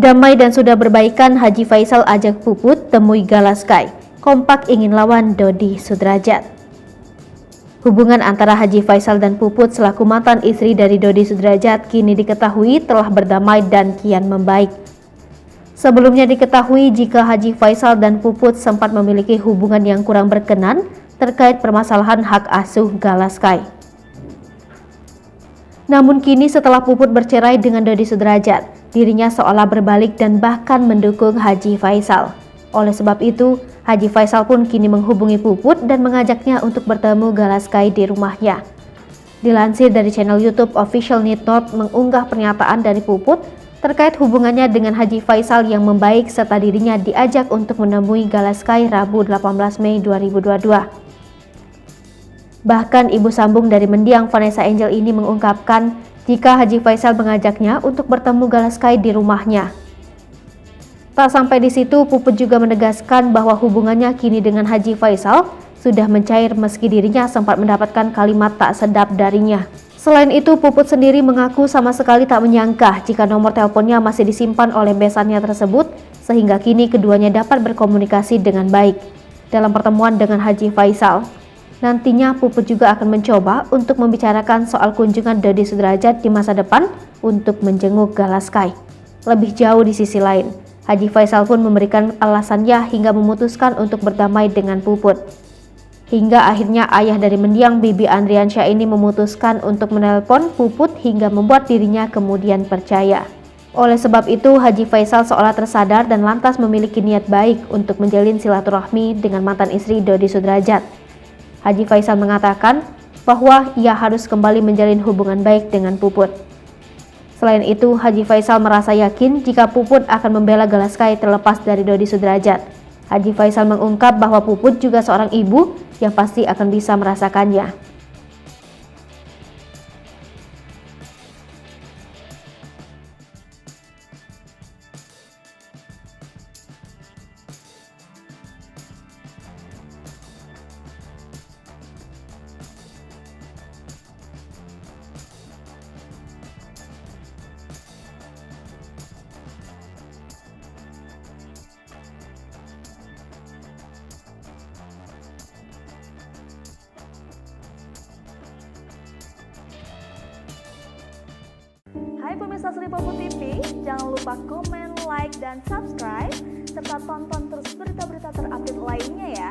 Damai dan sudah berbaikan, Haji Faisal ajak Puput temui Galaskai. Kompak ingin lawan Dodi Sudrajat. Hubungan antara Haji Faisal dan Puput selaku mantan istri dari Dodi Sudrajat kini diketahui telah berdamai dan kian membaik. Sebelumnya diketahui jika Haji Faisal dan Puput sempat memiliki hubungan yang kurang berkenan terkait permasalahan hak asuh Galaskai. Namun kini setelah Puput bercerai dengan Dodi Sudrajat, dirinya seolah berbalik dan bahkan mendukung Haji Faisal. Oleh sebab itu, Haji Faisal pun kini menghubungi Puput dan mengajaknya untuk bertemu Galaskai di rumahnya. Dilansir dari channel YouTube Official Need Not mengunggah pernyataan dari Puput terkait hubungannya dengan Haji Faisal yang membaik serta dirinya diajak untuk menemui Galaskai Rabu 18 Mei 2022. Bahkan ibu sambung dari mendiang Vanessa Angel ini mengungkapkan jika Haji Faisal mengajaknya untuk bertemu Galaskai di rumahnya. Tak sampai di situ, Puput juga menegaskan bahwa hubungannya kini dengan Haji Faisal sudah mencair meski dirinya sempat mendapatkan kalimat tak sedap darinya. Selain itu, Puput sendiri mengaku sama sekali tak menyangka jika nomor teleponnya masih disimpan oleh besannya tersebut sehingga kini keduanya dapat berkomunikasi dengan baik. Dalam pertemuan dengan Haji Faisal, nantinya Puput juga akan mencoba untuk membicarakan soal kunjungan Dodi Sudrajat di masa depan untuk menjenguk Galaskai. Lebih jauh di sisi lain, Haji Faisal pun memberikan alasannya hingga memutuskan untuk berdamai dengan Puput. Hingga akhirnya ayah dari mendiang Bibi Andriansyah ini memutuskan untuk menelpon Puput hingga membuat dirinya kemudian percaya. Oleh sebab itu, Haji Faisal seolah tersadar dan lantas memiliki niat baik untuk menjalin silaturahmi dengan mantan istri Dodi Sudrajat. Haji Faisal mengatakan bahwa ia harus kembali menjalin hubungan baik dengan Puput. Selain itu, Haji Faisal merasa yakin jika Puput akan membela Galaskai terlepas dari Dodi Sudrajat. Haji Faisal mengungkap bahwa Puput juga seorang ibu yang pasti akan bisa merasakannya. Hai pemirsa Sri Puput TV, jangan lupa komen, like, dan subscribe, serta tonton terus berita-berita terupdate lainnya ya.